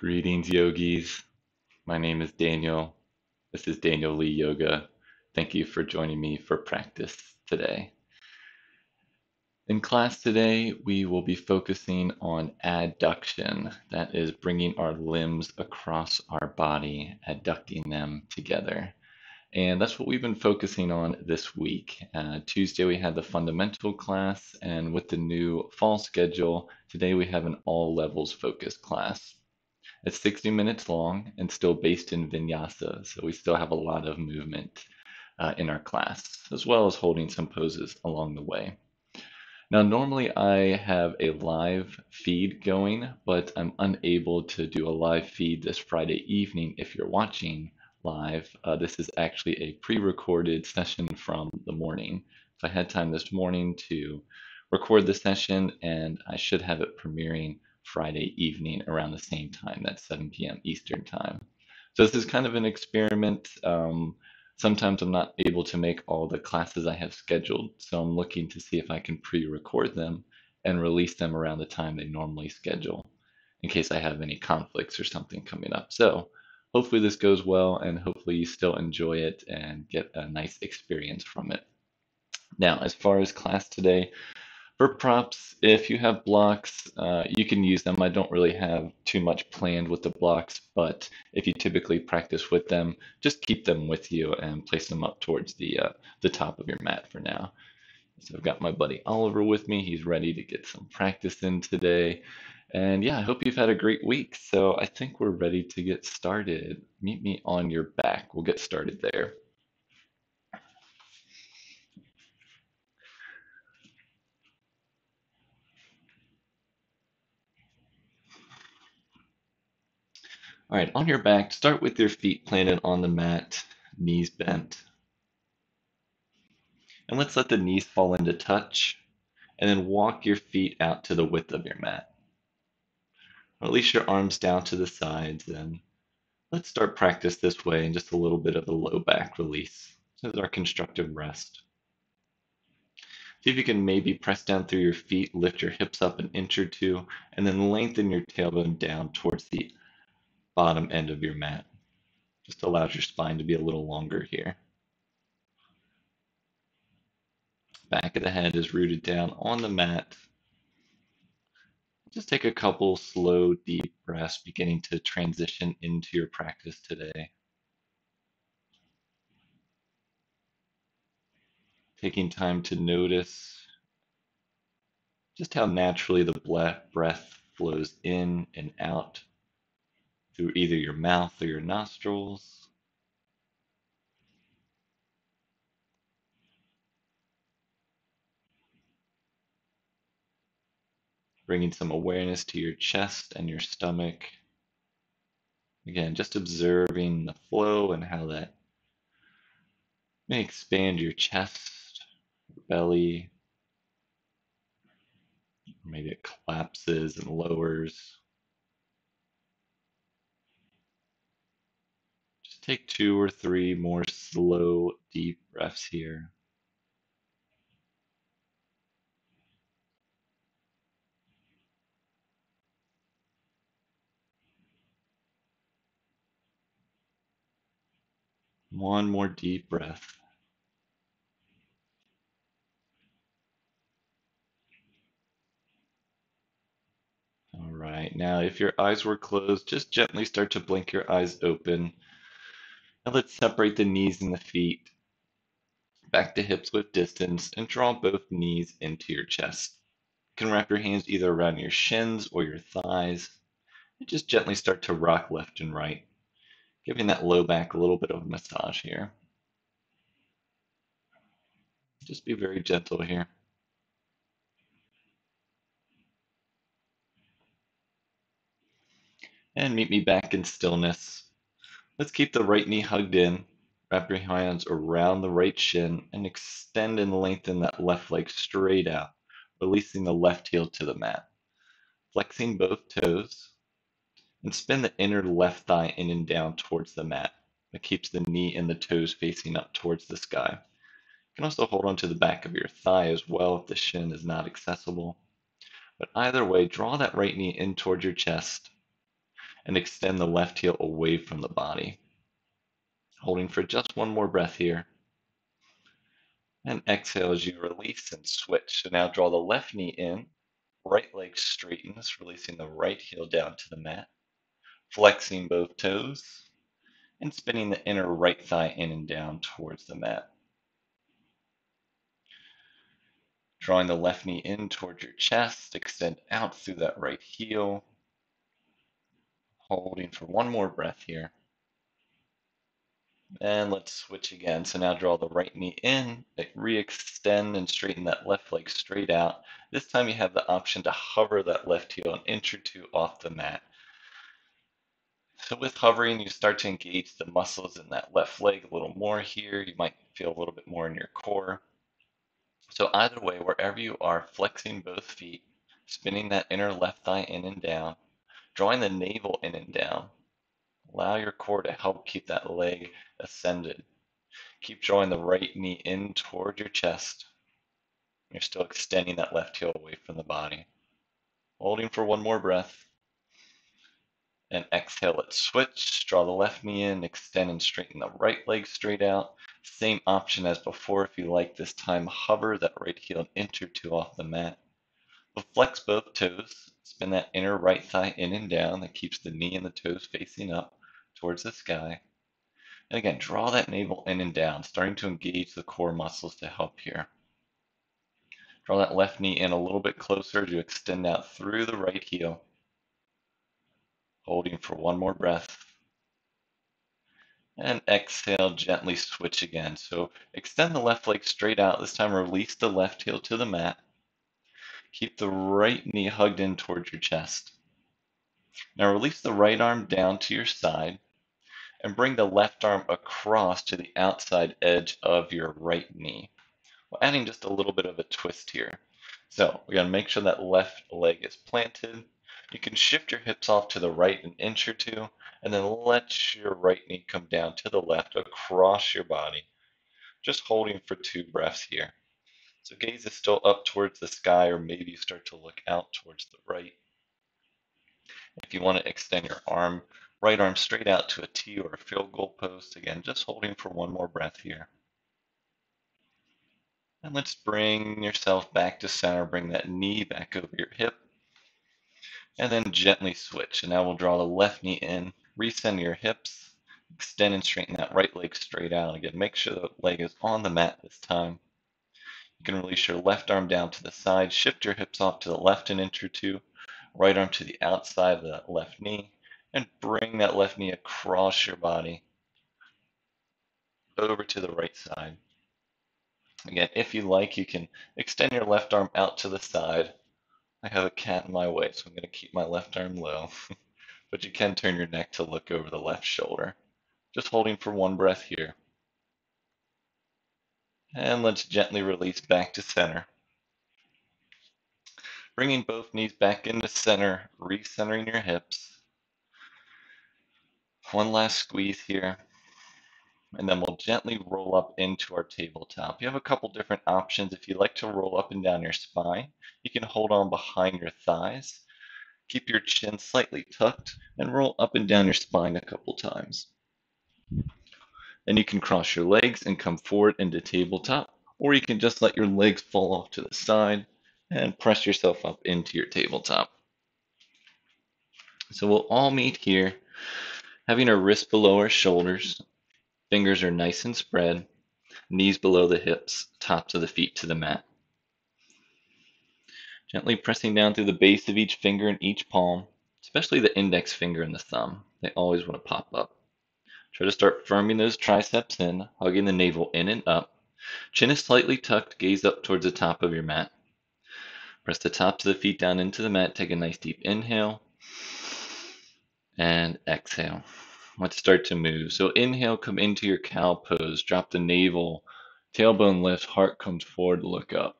Greetings, yogis. My name is Daniel. This is Daniel Lee Yoga. Thank you for joining me for practice today. In class today, we will be focusing on adduction. That is bringing our limbs across our body, adducting them together. And that's what we've been focusing on this week. Tuesday, we had the fundamental class, and with the new fall schedule, today we have an all levels focused class. It's 60 minutes long and still based in Vinyasa, so we still have a lot of movement in our class, as well as holding some poses along the way. Now, normally I have a live feed going, but I'm unable to do a live feed this Friday evening if you're watching live. This is actually a pre-recorded session from the morning. So I had time this morning to record the session, and I should have it premiering Friday evening around the same time, that's 7 p.m. Eastern time. So this is kind of an experiment. Sometimes I'm not able to make all the classes I have scheduled, so I'm looking to see if I can pre-record them and release them around the time they normally schedule in case I have any conflicts or something coming up. So hopefully this goes well, and hopefully you still enjoy it and get a nice experience from it. Now, as far as class today, for props, if you have blocks, you can use them. I don't really have too much planned with the blocks, but if you typically practice with them, just keep them with you and place them up towards the top of your mat for now. So I've got my buddy Oliver with me. He's ready to get some practice in today. And yeah, I hope you've had a great week. So I think we're ready to get started. Meet me on your back. We'll get started there. All right, on your back, start with your feet planted on the mat, knees bent. And let's let the knees fall into touch, and then walk your feet out to the width of your mat. Release your arms down to the sides, and let's start practice this way in just a little bit of a low back release. This is our constructive rest. See if you can maybe press down through your feet, lift your hips up an inch or two, and then lengthen your tailbone down towards the bottom end of your mat. Just allows your spine to be a little longer here. Back of the head is rooted down on the mat. Just take a couple slow, deep breaths beginning to transition into your practice today. Taking time to notice just how naturally the breath flows in and out through either your mouth or your nostrils. Bringing some awareness to your chest and your stomach. Again, just observing the flow and how that may expand your chest, your belly. Maybe it collapses and lowers. Just take 2 or 3 more slow, deep breaths here. One more deep breath. All right, now if your eyes were closed, just gently start to blink your eyes open. Now let's separate the knees and the feet back to hips with distance and draw both knees into your chest. You can wrap your hands either around your shins or your thighs and just gently start to rock left and right, giving that low back a little bit of a massage here. Just be very gentle here. And meet me back in stillness. Let's keep the right knee hugged in. Wrap your hands around the right shin and extend and lengthen that left leg straight out, releasing the left heel to the mat. Flexing both toes and spin the inner left thigh in and down towards the mat. That keeps the knee and the toes facing up towards the sky. You can also hold onto the back of your thigh as well if the shin is not accessible. But either way, draw that right knee in towards your chest and extend the left heel away from the body. Holding for just one more breath here. And exhale as you release and switch. So now draw the left knee in, right leg straightens, releasing the right heel down to the mat, flexing both toes, and spinning the inner right thigh in and down towards the mat. Drawing the left knee in towards your chest, extend out through that right heel. Holding for one more breath here. And let's switch again. So now draw the right knee in, re-extend and straighten that left leg straight out. This time you have the option to hover that left heel an inch or two off the mat. So with hovering, you start to engage the muscles in that left leg a little more here. You might feel a little bit more in your core. So either way, wherever you are, flexing both feet, spinning that inner left thigh in and down, drawing the navel in and down. Allow your core to help keep that leg ascended. Keep drawing the right knee in toward your chest. You're still extending that left heel away from the body. Holding for one more breath. And exhale, let's switch. Draw the left knee in, extend and straighten the right leg straight out. Same option as before if you like. This time, hover that right heel an inch or two off the mat. But flex both toes. Spin that inner right thigh in and down. That keeps the knee and the toes facing up towards the sky. And again, draw that navel in and down, starting to engage the core muscles to help here. Draw that left knee in a little bit closer to extend out through the right heel. Holding for one more breath. And exhale, gently switch again. So extend the left leg straight out. This time release the left heel to the mat. Keep the right knee hugged in towards your chest. Now release the right arm down to your side and bring the left arm across to the outside edge of your right knee. We're adding just a little bit of a twist here. So we got to make sure that left leg is planted. You can shift your hips off to the right an inch or two, and then let your right knee come down to the left across your body. Just holding for 2 breaths here. So gaze is still up towards the sky, or maybe you start to look out towards the right. If you want to extend your arm, right arm straight out to a T or a field goal post, again, just holding for one more breath here. And let's bring yourself back to center. Bring that knee back over your hip. And then gently switch. And now we'll draw the left knee in, recenter your hips, extend and straighten that right leg straight out. Again, make sure the leg is on the mat this time. You can release your left arm down to the side, shift your hips off to the left an inch or two, right arm to the outside of that left knee, and bring that left knee across your body over to the right side. Again, if you like, you can extend your left arm out to the side. I have a cat in my way, so I'm going to keep my left arm low. But you can turn your neck to look over the left shoulder. Just holding for one breath here. And let's gently release back to center. Bringing both knees back into center, recentering your hips. One last squeeze here. And then we'll gently roll up into our tabletop. You have a couple different options. If you like to roll up and down your spine, you can hold on behind your thighs. Keep your chin slightly tucked and roll up and down your spine a couple times. And you can cross your legs and come forward into tabletop, or you can just let your legs fall off to the side and press yourself up into your tabletop. So we'll all meet here, having our wrists below our shoulders, fingers are nice and spread, knees below the hips, tops of the feet to the mat. Gently pressing down through the base of each finger and each palm, especially the index finger and the thumb. They always want to pop up. Try to start firming those triceps in, hugging the navel in and up. Chin is slightly tucked, gaze up towards the top of your mat. Press the tops of the feet down into the mat. Take a nice deep inhale and exhale. Let's start to move. So inhale, come into your cow pose. Drop the navel, tailbone lifts, heart comes forward, look up.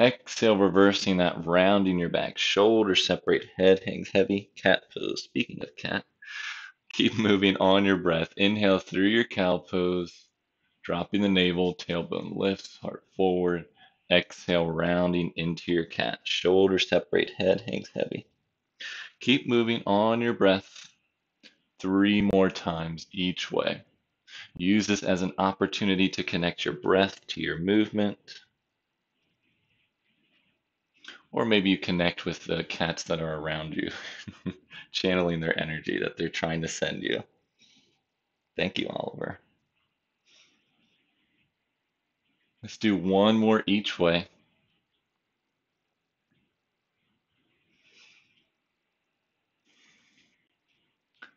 Exhale, reversing that, rounding your back. Shoulders separate, head hangs heavy. Cat pose. Speaking of cat, keep moving on your breath. Inhale through your cow pose. Dropping the navel, tailbone lifts, heart forward. Exhale, rounding into your cat. Shoulders separate, head hangs heavy. Keep moving on your breath 3 more times each way. Use this as an opportunity to connect your breath to your movement, or maybe you connect with the cats that are around you, channeling their energy that they're trying to send you. Thank you, Oliver. Let's do one more each way.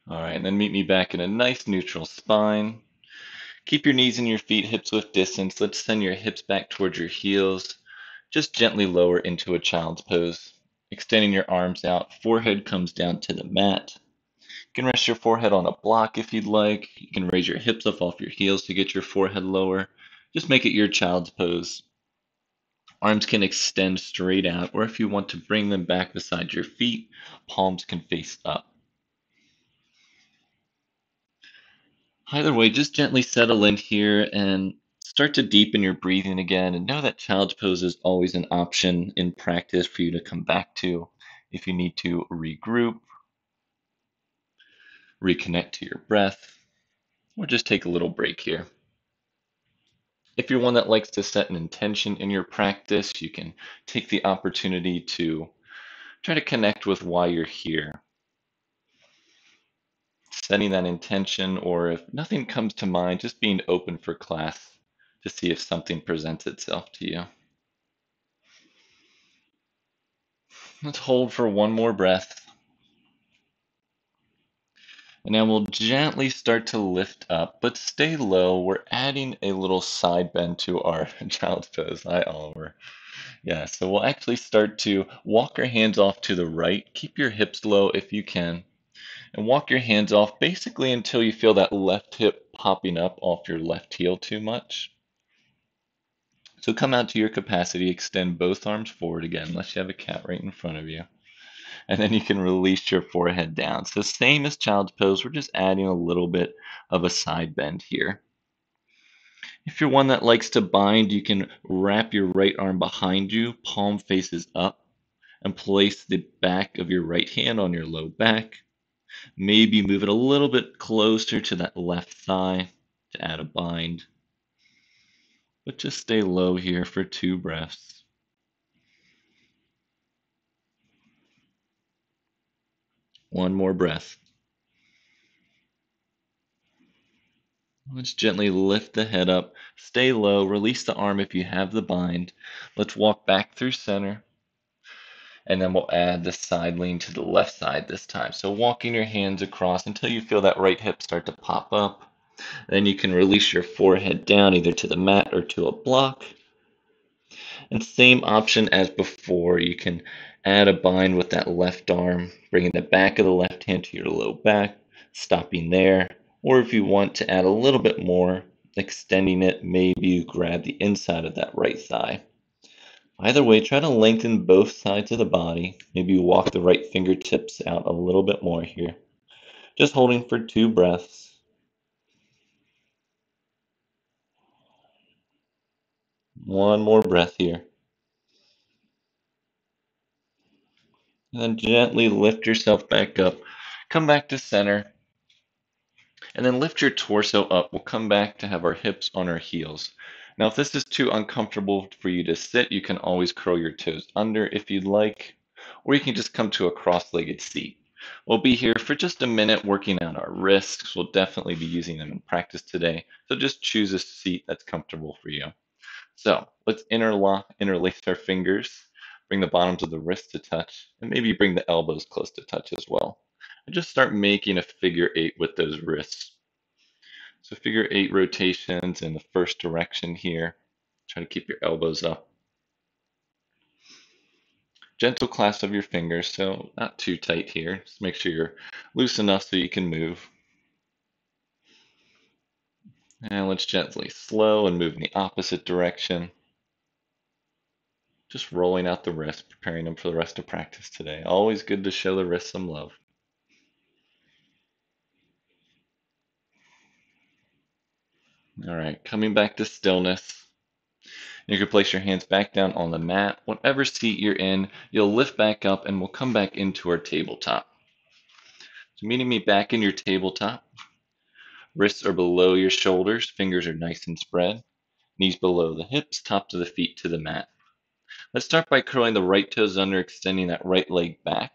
All right, and then meet me back in a nice neutral spine. Keep your knees and your feet hips width distance. Let's send your hips back towards your heels. Just gently lower into a child's pose. Extending your arms out, forehead comes down to the mat. You can rest your forehead on a block if you'd like. You can raise your hips up off your heels to get your forehead lower. Just make it your child's pose. Arms can extend straight out, or if you want to bring them back beside your feet, palms can face up. Either way, just gently settle in here and start to deepen your breathing again. And know that child's pose is always an option in practice for you to come back to if you need to regroup, reconnect to your breath, or just take a little break here. If you're one that likes to set an intention in your practice, you can take the opportunity to try to connect with why you're here. Setting that intention, or if nothing comes to mind, just being open for class to see if something presents itself to you. Let's hold for one more breath. And now we'll gently start to lift up, but stay low. We're adding a little side bend to our child's pose. Hi, Oliver. Yeah, so we'll actually start to walk our hands off to the right. Keep your hips low if you can. And walk your hands off basically until you feel that left hip popping up off your left heel too much. So come out to your capacity, extend both arms forward again, unless you have a cat right in front of you. And then you can release your forehead down. So same as child's pose, we're just adding a little bit of a side bend here. If you're one that likes to bind, you can wrap your right arm behind you, palm faces up, and place the back of your right hand on your low back. Maybe move it a little bit closer to that left thigh to add a bind. But just stay low here for 2 breaths. One more breath. Let's gently lift the head up, stay low, release the arm if you have the bind. Let's walk back through center, and then we'll add the side lean to the left side this time. So walking your hands across until you feel that right hip start to pop up. Then you can release your forehead down either to the mat or to a block. And same option as before, you can add a bind with that left arm, bringing the back of the left hand to your low back, stopping there. Or if you want to add a little bit more, extending it, maybe you grab the inside of that right thigh. Either way, try to lengthen both sides of the body. Maybe you walk the right fingertips out a little bit more here. Just holding for 2 breaths. One more breath here. And then gently lift yourself back up. Come back to center. And then lift your torso up. We'll come back to have our hips on our heels. Now, if this is too uncomfortable for you to sit, you can always curl your toes under if you'd like, or you can just come to a cross-legged seat. We'll be here for just a minute working on our wrists. We'll definitely be using them in practice today. So just choose a seat that's comfortable for you. So let's interlace our fingers, bring the bottoms of the wrists to touch, and maybe bring the elbows close to touch as well. And just start making a figure 8 with those wrists. So figure 8 rotations in the first direction here. Try to keep your elbows up. Gentle clasp of your fingers, so not too tight here. Just make sure you're loose enough so you can move. And let's gently slow and move in the opposite direction. Just rolling out the wrists, preparing them for the rest of practice today. Always good to show the wrists some love. All right, coming back to stillness. You can place your hands back down on the mat. Whatever seat you're in, you'll lift back up and we'll come back into our tabletop. Meeting me back in your tabletop. Wrists are below your shoulders, fingers are nice and spread. Knees below the hips, tops of the feet to the mat. Let's start by curling the right toes under, extending that right leg back.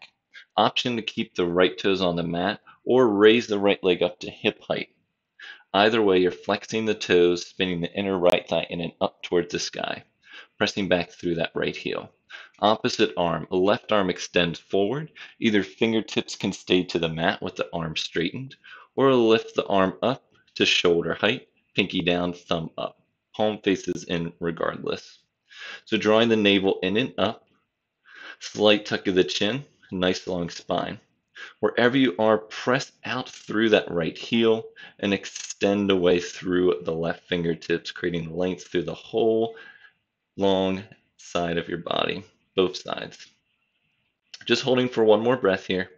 Option to keep the right toes on the mat or raise the right leg up to hip height. Either way, you're flexing the toes, spinning the inner right thigh in and up towards the sky, pressing back through that right heel. Opposite arm, left arm extends forward. Either fingertips can stay to the mat with the arm straightened, or lift the arm up to shoulder height, pinky down, thumb up. Palm faces in regardless. So drawing the navel in and up, slight tuck of the chin, nice long spine. Wherever you are, press out through that right heel and extend away through the left fingertips, creating length through the whole long side of your body, both sides. Just holding for one more breath here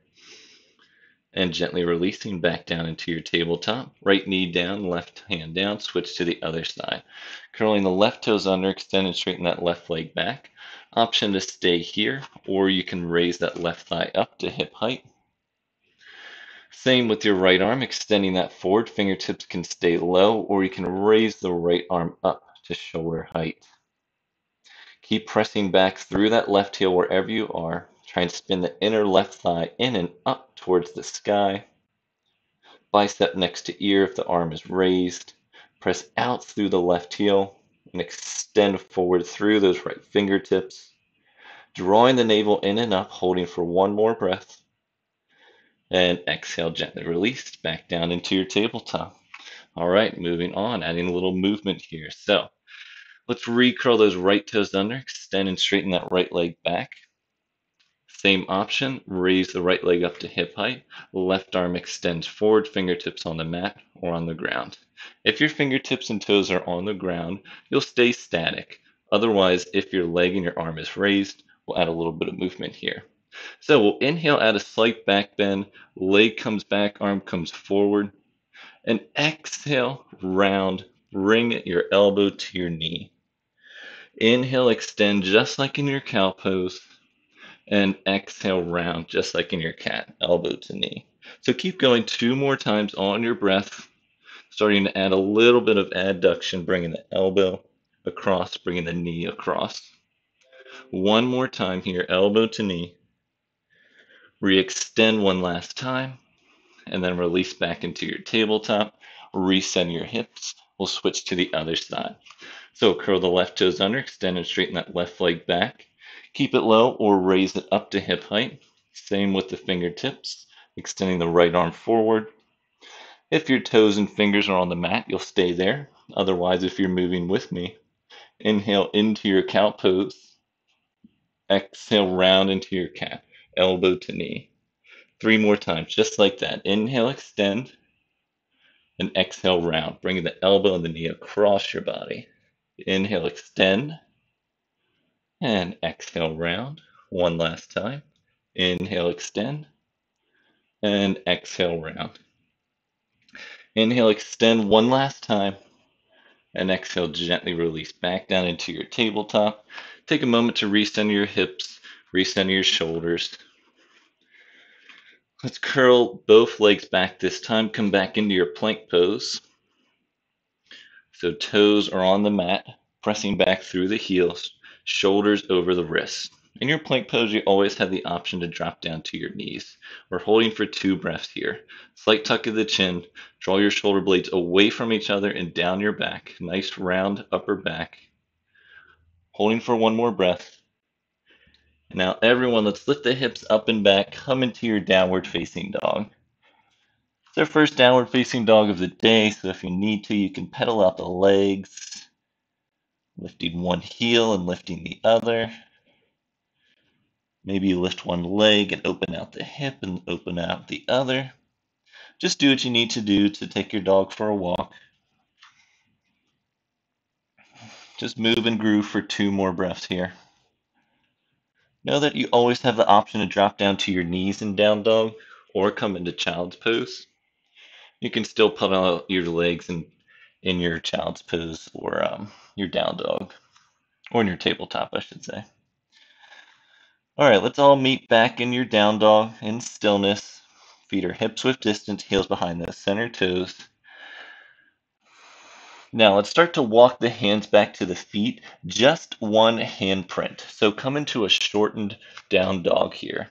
and gently releasing back down into your tabletop. Right knee down, left hand down, switch to the other side. Curling the left toes under, extend and straighten that left leg back. Option to stay here, or you can raise that left thigh up to hip height. Same with your right arm, extending that forward. Fingertips can stay low, or you can raise the right arm up to shoulder height. Keep pressing back through that left heel wherever you are. Try and spin the inner left thigh in and up towards the sky. Bicep next to ear if the arm is raised. Press out through the left heel and extend forward through those right fingertips. Drawing the navel in and up, holding for one more breath. And exhale, gently release back down into your tabletop. All right, moving on, adding a little movement here. So let's recurl those right toes under, extend and straighten that right leg back. Same option, raise the right leg up to hip height. Left arm extends forward, fingertips on the mat or on the ground. If your fingertips and toes are on the ground, you'll stay static. Otherwise, if your leg and your arm is raised, we'll add a little bit of movement here. So we'll inhale, add a slight back bend, leg comes back, arm comes forward, and exhale, round, bring your elbow to your knee. Inhale, extend just like in your cow pose, and exhale, round just like in your cat, elbow to knee. So keep going 2 more times on your breath, starting to add a little bit of adduction, bringing the elbow across, bringing the knee across. One more time here, elbow to knee. Re-extend one last time, and then release back into your tabletop. Reset your hips. We'll switch to the other side. So curl the left toes under, extend and straighten that left leg back. Keep it low or raise it up to hip height. Same with the fingertips, extending the right arm forward. If your toes and fingers are on the mat, you'll stay there. Otherwise, if you're moving with me, inhale into your cow pose. Exhale, round into your cat, elbow to knee. 3 more times, just like that. Inhale, extend, and exhale, round, bringing the elbow and the knee across your body. Inhale, extend, and exhale, round. One last time. Inhale, extend, and exhale, round. Inhale, extend one last time, and exhale, gently release back down into your tabletop. Take a moment to recenter your hips, recenter your shoulders. Let's curl both legs back this time. Come back into your plank pose. So toes are on the mat, pressing back through the heels, shoulders over the wrists. In your plank pose, you always have the option to drop down to your knees. We're holding for 2 breaths here. Slight tuck of the chin, draw your shoulder blades away from each other and down your back. Nice round upper back. Holding for one more breath. Now everyone, let's lift the hips up and back, come into your downward facing dog. It's our first downward facing dog of the day, so if you need to, you can pedal out the legs, lifting one heel and lifting the other. Maybe you lift one leg and open out the hip and open out the other. Just do what you need to do to take your dog for a walk. Just move and groove for 2 more breaths here. Know that you always have the option to drop down to your knees in down dog or come into child's pose. You can still pedal out your legs in your child's pose or your down dog, or in your tabletop, I should say. All right, let's all meet back in your down dog in stillness. Feet are hips width distance, heels behind the center toes. Now let's start to walk the hands back to the feet, just one hand print. So come into a shortened down dog here.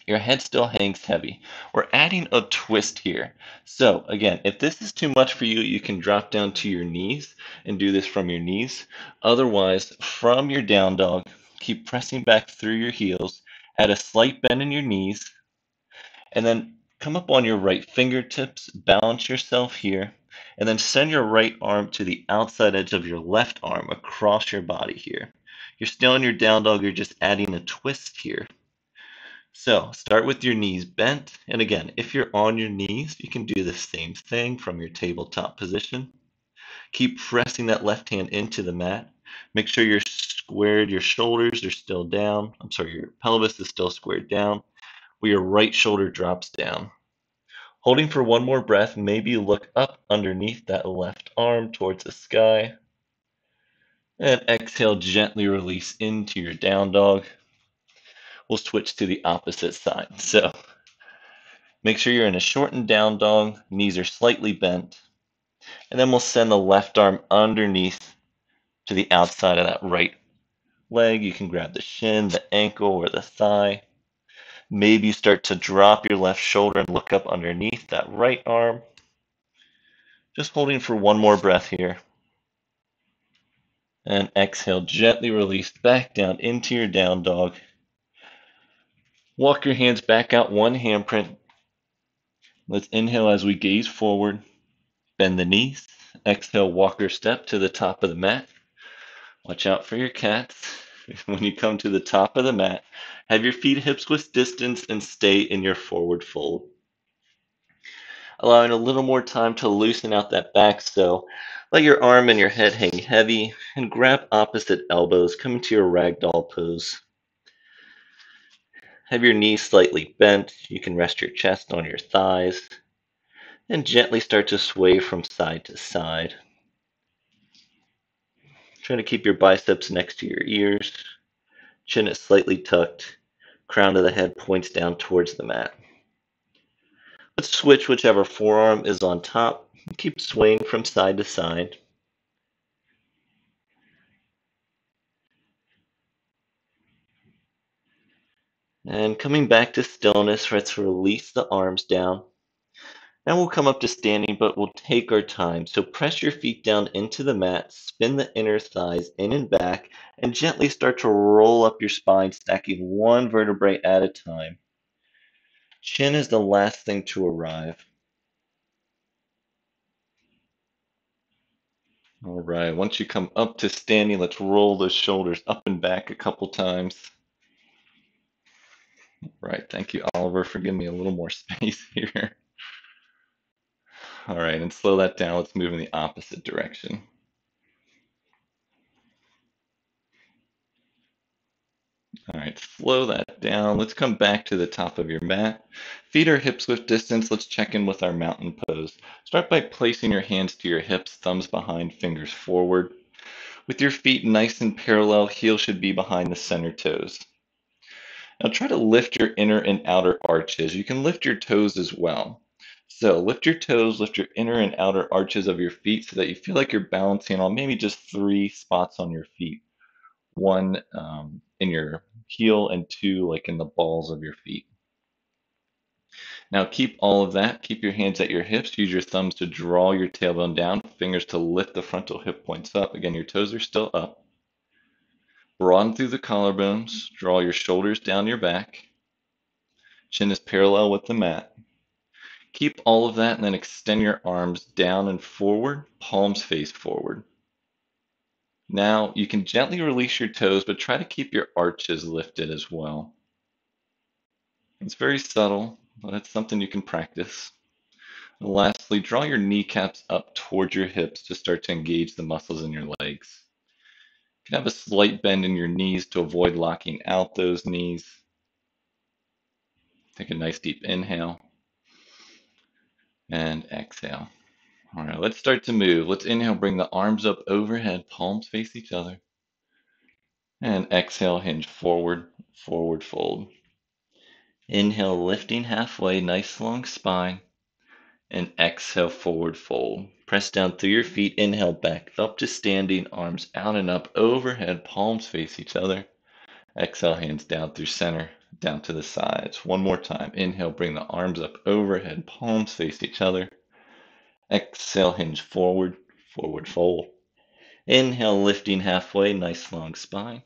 Your head still hangs heavy. We're adding a twist here. So again, if this is too much for you, you can drop down to your knees and do this from your knees. Otherwise, from your down dog, keep pressing back through your heels, add a slight bend in your knees, and then come up on your right fingertips, balance yourself here, and then send your right arm to the outside edge of your left arm across your body here. You're still in your down dog, you're just adding a twist here. So start with your knees bent, and again, if you're on your knees, you can do the same thing from your tabletop position. Keep pressing that left hand into the mat. Make sure you're squared, your shoulders are still down. I'm sorry, your pelvis is still squared down, where your right shoulder drops down. Holding for one more breath, maybe look up underneath that left arm towards the sky. And exhale, gently release into your down dog. We'll switch to the opposite side. So make sure you're in a shortened down dog, knees are slightly bent, and then we'll send the left arm underneath to the outside of that right leg. You can grab the shin, the ankle, or the thigh. Maybe you start to drop your left shoulder and look up underneath that right arm. Just holding for one more breath here. And exhale, gently release back down into your down dog. Walk your hands back out, one handprint. Let's inhale as we gaze forward. Bend the knees. Exhale, walker step to the top of the mat. Watch out for your cats. When you come to the top of the mat, have your feet hips width distance and stay in your forward fold. Allowing a little more time to loosen out that back, so let your arm and your head hang heavy and grab opposite elbows, come into your ragdoll pose. Have your knees slightly bent. You can rest your chest on your thighs and gently start to sway from side to side. Try to keep your biceps next to your ears. Chin is slightly tucked. Crown of the head points down towards the mat. Let's switch whichever forearm is on top. Keep swaying from side to side. And coming back to stillness, let's release the arms down. Now we'll come up to standing, but we'll take our time. So press your feet down into the mat, spin the inner thighs in and back, and gently start to roll up your spine, stacking one vertebrae at a time. Chin is the last thing to arrive. All right, once you come up to standing, let's roll those shoulders up and back a couple times. Right, thank you, Oliver, for giving me a little more space here. All right, and slow that down. Let's move in the opposite direction. All right, slow that down. Let's come back to the top of your mat. Feet are hips width distance. Let's check in with our mountain pose. Start by placing your hands to your hips, thumbs behind, fingers forward. With your feet nice and parallel, heels should be behind the center toes. Now try to lift your inner and outer arches. You can lift your toes as well. So lift your toes, lift your inner and outer arches of your feet so that you feel like you're balancing on maybe just 3 spots on your feet. One in your heel and 2 like in the balls of your feet. Now keep all of that. Keep your hands at your hips. Use your thumbs to draw your tailbone down, fingers to lift the frontal hip points up. Again, your toes are still up. Broaden through the collarbones. Draw your shoulders down your back. Chin is parallel with the mat. Keep all of that and then extend your arms down and forward, palms face forward. Now you can gently release your toes, but try to keep your arches lifted as well. It's very subtle, but it's something you can practice. And lastly, draw your kneecaps up towards your hips to start to engage the muscles in your legs. You can have a slight bend in your knees to avoid locking out those knees. Take a nice deep inhale and exhale. All right, let's start to move. Let's inhale, bring the arms up overhead, palms face each other. And exhale, hinge forward, forward fold. Inhale, lifting halfway, nice long spine. And exhale, forward fold. Press down through your feet. Inhale, back up to standing, arms out and up overhead, palms face each other. Exhale, hands down through center, down to the sides. One more time. Inhale, bring the arms up overhead, palms face each other. Exhale, hinge forward, forward fold. Inhale, lifting halfway, nice long spine.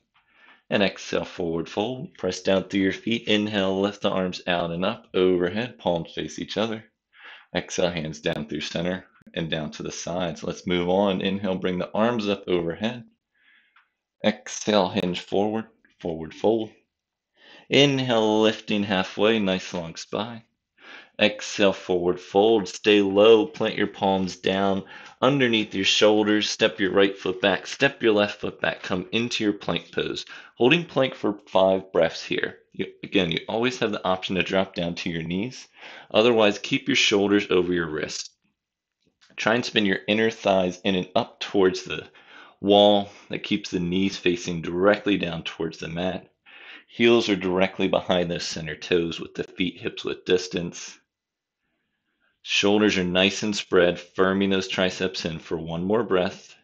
And exhale, forward fold. Press down through your feet. Inhale, lift the arms out and up, overhead, palms face each other. Exhale, hands down through center and down to the sides. Let's move on. Inhale, bring the arms up overhead. Exhale, hinge forward, forward fold. Inhale, lifting halfway, nice long spine. Exhale, forward fold. Stay low, plant your palms down underneath your shoulders. Step your right foot back, step your left foot back. Come into your plank pose. Holding plank for 5 breaths here. Again, you always have the option to drop down to your knees. Otherwise, keep your shoulders over your wrists. Try and spin your inner thighs in and up towards the wall. That keeps the knees facing directly down towards the mat. Heels are directly behind those center toes with the feet hips width distance. Shoulders are nice and spread, firming those triceps in for one more breath.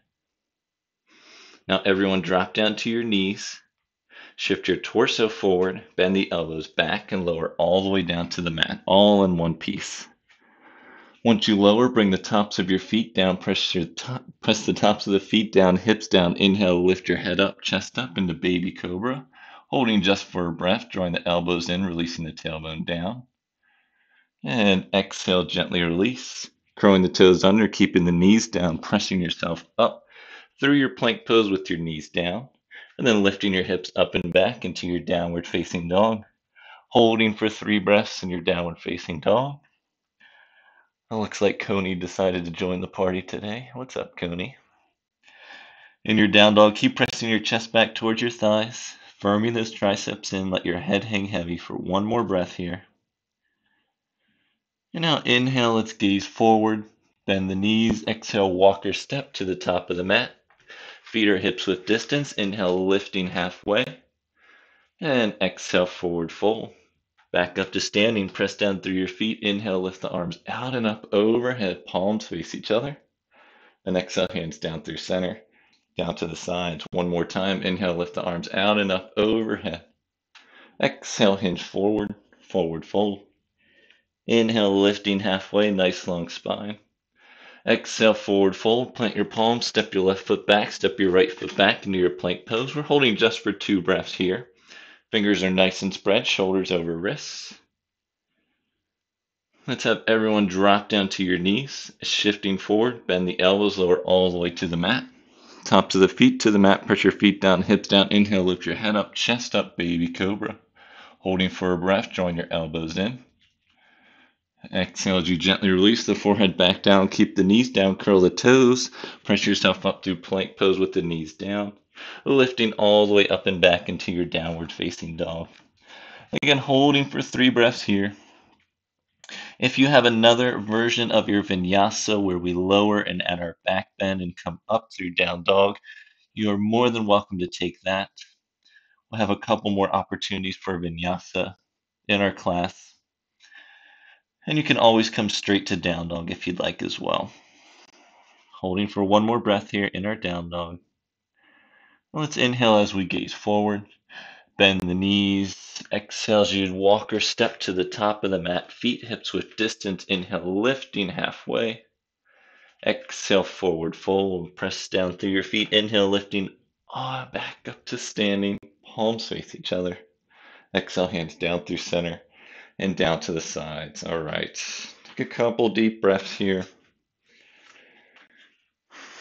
Now everyone drop down to your knees. Shift your torso forward, bend the elbows back and lower all the way down to the mat, all in one piece. Once you lower, bring the tops of your feet down, press the tops of the feet down, hips down. Inhale, lift your head up, chest up into baby cobra. Holding just for a breath, drawing the elbows in, releasing the tailbone down. And exhale, gently release, curling the toes under, keeping the knees down, pressing yourself up through your plank pose with your knees down, and then lifting your hips up and back into your downward facing dog. Holding for 3 breaths in your downward facing dog. It looks like Coney decided to join the party today. What's up, Coney? In your down dog, keep pressing your chest back towards your thighs, firming those triceps in. Let your head hang heavy for one more breath here. And now inhale, let's gaze forward, bend the knees. Exhale, walk or step to the top of the mat. Feet are hips width distance. Inhale, lifting halfway. And exhale, forward fold. Back up to standing, press down through your feet. Inhale, lift the arms out and up overhead, palms face each other. And exhale, hands down through center, down to the sides. One more time. Inhale, lift the arms out and up overhead. Exhale, hinge forward, forward fold. Inhale, lifting halfway, nice long spine. Exhale, forward fold. Plant your palms, step your left foot back, step your right foot back into your plank pose. We're holding just for 2 breaths here. Fingers are nice and spread, shoulders over wrists. Let's have everyone drop down to your knees, shifting forward, bend the elbows, lower all the way to the mat. Tops of the feet to the mat, press your feet down, hips down. Inhale, lift your head up, chest up, baby cobra. Holding for a breath, drawing your elbows in. Exhale as you gently release the forehead back down, keep the knees down, curl the toes, press yourself up through plank pose with the knees down, lifting all the way up and back into your downward facing dog. Again, holding for 3 breaths here. If you have another version of your vinyasa where we lower and add our back bend and come up through down dog, you are more than welcome to take that. We'll have a couple more opportunities for vinyasa in our class. And you can always come straight to down dog if you'd like as well. Holding for one more breath here in our down dog. Let's inhale as we gaze forward. Bend the knees. Exhale as you walk or step to the top of the mat. Feet hips width distance. Inhale, lifting halfway. Exhale, forward fold. Press down through your feet. Inhale, lifting back up to standing. Palms face each other. Exhale, hands down through center and down to the sides. All right. Take a couple deep breaths here.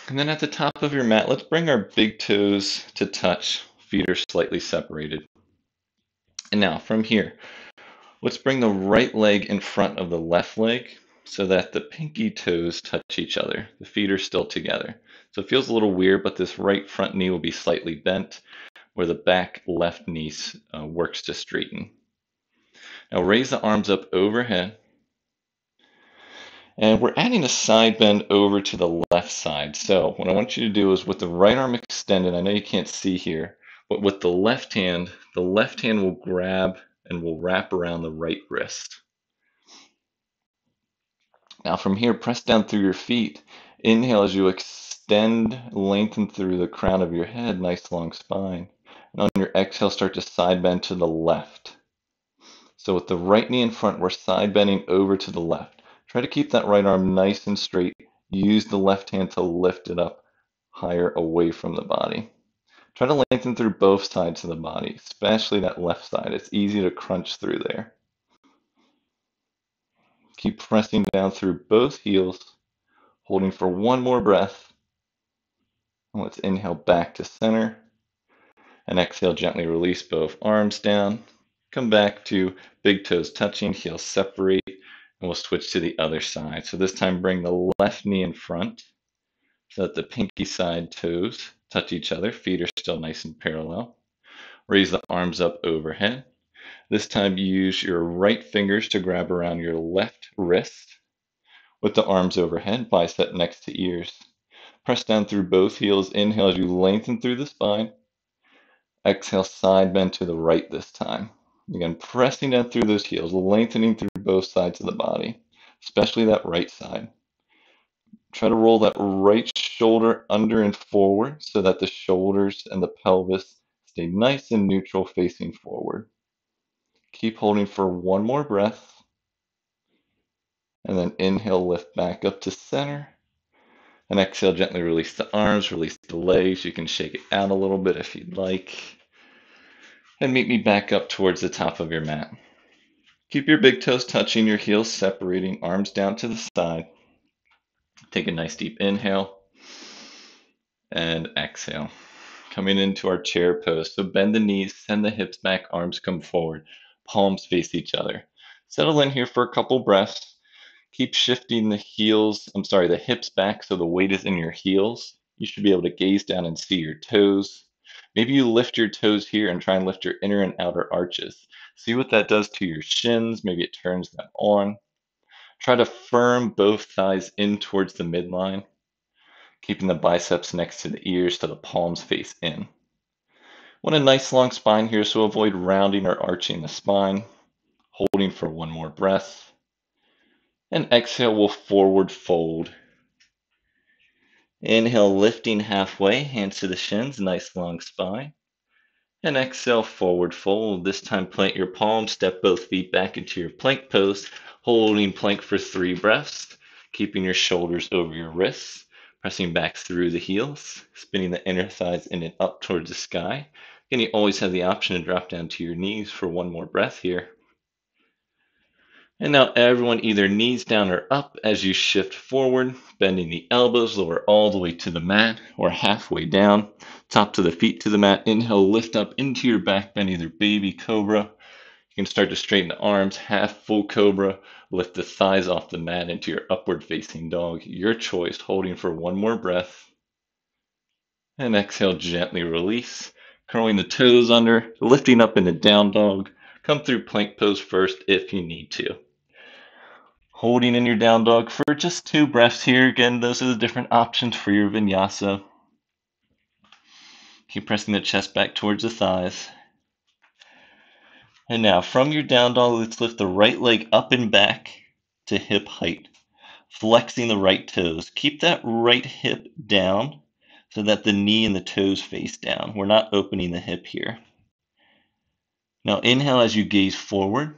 And then at the top of your mat, let's bring our big toes to touch. Feet are slightly separated. And now from here, let's bring the right leg in front of the left leg so that the pinky toes touch each other. The feet are still together. So it feels a little weird, but this right front knee will be slightly bent where the back left knee works to straighten. Now raise the arms up overhead. And we're adding a side bend over to the left side. So what I want you to do is with the right arm extended, I know you can't see here, but with the left hand will grab and we'll wrap around the right wrist. Now from here, press down through your feet. Inhale as you extend, lengthen through the crown of your head, nice long spine. And on your exhale, start to side bend to the left. So with the right knee in front, we're side bending over to the left. Try to keep that right arm nice and straight. Use the left hand to lift it up higher away from the body. Try to lengthen through both sides of the body, especially that left side. It's easy to crunch through there. Keep pressing down through both heels, holding for one more breath. And let's inhale back to center. And exhale, gently release both arms down. Come back to big toes touching, heels separate, and we'll switch to the other side. So this time bring the left knee in front so that the pinky side toes touch each other. Feet are still nice and parallel. Raise the arms up overhead. This time use your right fingers to grab around your left wrist with the arms overhead, bicep next to ears. Press down through both heels. Inhale as you lengthen through the spine. Exhale, side bend to the right this time. Again, pressing down through those heels, lengthening through both sides of the body, especially that right side. Try to roll that right shoulder under and forward so that the shoulders and the pelvis stay nice and neutral facing forward. Keep holding for one more breath. And then inhale, lift back up to center. And exhale, gently release the arms, release the legs. You can shake it out a little bit if you'd like. And meet me back up towards the top of your mat. Keep your big toes touching, your heels separating, arms down to the side. Take a nice deep inhale and exhale. Coming into our chair pose. So bend the knees, send the hips back, arms come forward, palms face each other. Settle in here for a couple breaths. Keep shifting the hips back so the weight is in your heels. You should be able to gaze down and see your toes. Maybe you lift your toes here and try and lift your inner and outer arches. See what that does to your shins. Maybe it turns them on. Try to firm both thighs in towards the midline, keeping the biceps next to the ears so the palms face in. Want a nice long spine here, so avoid rounding or arching the spine. Holding for one more breath. And exhale, we'll forward fold. Inhale, lifting halfway, hands to the shins, nice long spine. And exhale, forward fold. This time plant your palms, step both feet back into your plank pose, holding plank for 3 breaths, keeping your shoulders over your wrists, pressing back through the heels, spinning the inner thighs in and up towards the sky. And you always have the option to drop down to your knees for one more breath here. And now everyone either knees down or up as you shift forward, bending the elbows, lower all the way to the mat or halfway down, top to the feet to the mat. Inhale, lift up into your back bend, either baby cobra. You can start to straighten the arms, half full cobra, lift the thighs off the mat into your upward facing dog. Your choice, holding for one more breath. And exhale, gently release, curling the toes under, lifting up into down dog. Come through plank pose first if you need to. Holding in your down dog for just 2 breaths here. Again, those are the different options for your vinyasa. Keep pressing the chest back towards the thighs. And now from your down dog, let's lift the right leg up and back to hip height, flexing the right toes. Keep that right hip down so that the knee and the toes face down. We're not opening the hip here. Now inhale as you gaze forward.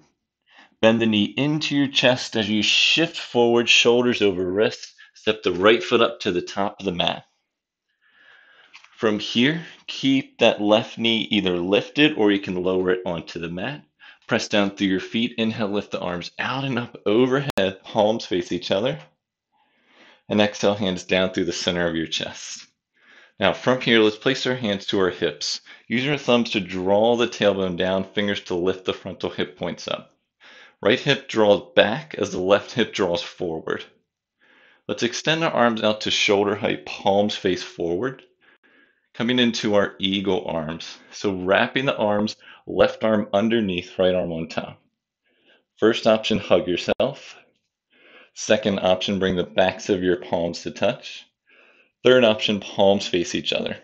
Bend the knee into your chest as you shift forward, shoulders over wrists. Step the right foot up to the top of the mat. From here, keep that left knee either lifted or you can lower it onto the mat. Press down through your feet. Inhale, lift the arms out and up overhead. Palms face each other. And exhale, hands down through the center of your chest. Now from here, let's place our hands to our hips. Use your thumbs to draw the tailbone down, fingers to lift the frontal hip points up. Right hip draws back as the left hip draws forward. Let's extend our arms out to shoulder height, palms face forward. Coming into our eagle arms. So wrapping the arms, left arm underneath, right arm on top. First option, hug yourself. Second option, bring the backs of your palms to touch. Third option, palms face each other.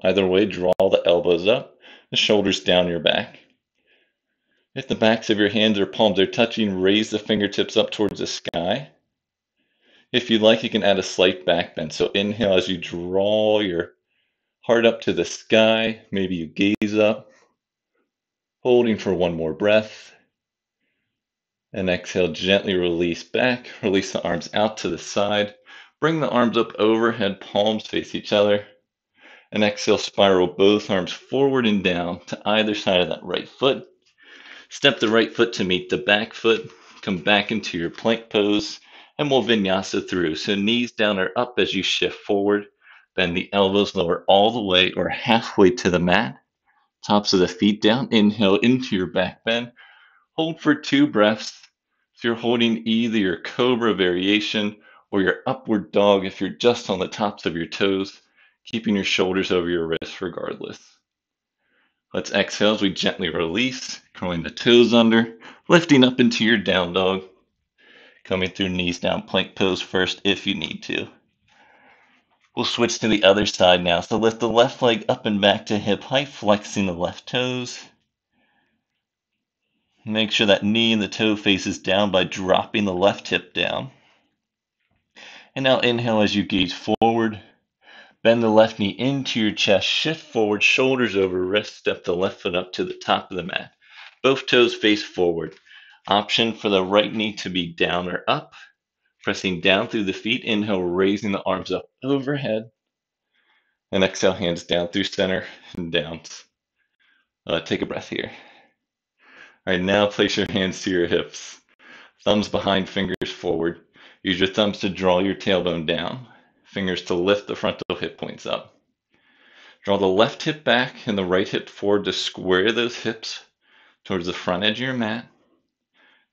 Either way, draw the elbows up, the shoulders down your back. If the backs of your hands or palms are touching, raise the fingertips up towards the sky. If you like, you can add a slight back bend. So inhale as you draw your heart up to the sky. Maybe you gaze up, holding for one more breath. And exhale, gently release back. Release the arms out to the side. Bring the arms up overhead, palms face each other. And exhale, spiral both arms forward and down to either side of that right foot. Step the right foot to meet the back foot. Come back into your plank pose. And we'll vinyasa through. So knees down or up as you shift forward. Bend the elbows lower all the way or halfway to the mat. Tops of the feet down. Inhale into your back bend. Hold for 2 breaths. If you're holding either your cobra variation or your upward dog, if you're just on the tops of your toes, keeping your shoulders over your wrists regardless. Let's exhale as we gently release, curling the toes under, lifting up into your down dog. Coming through knees down plank pose first if you need to. We'll switch to the other side now. So lift the left leg up and back to hip height, flexing the left toes. Make sure that knee and the toe faces down by dropping the left hip down. And now inhale as you gaze forward. Bend the left knee into your chest, shift forward, shoulders over wrist, step the left foot up to the top of the mat. Both toes face forward. Option for the right knee to be down or up. Pressing down through the feet, inhale, raising the arms up overhead. And exhale, hands down through center and down. Take a breath here. All right, now place your hands to your hips. Thumbs behind, fingers forward. Use your thumbs to draw your tailbone down. Fingers to lift the frontal hip points up. Draw the left hip back and the right hip forward to square those hips towards the front edge of your mat.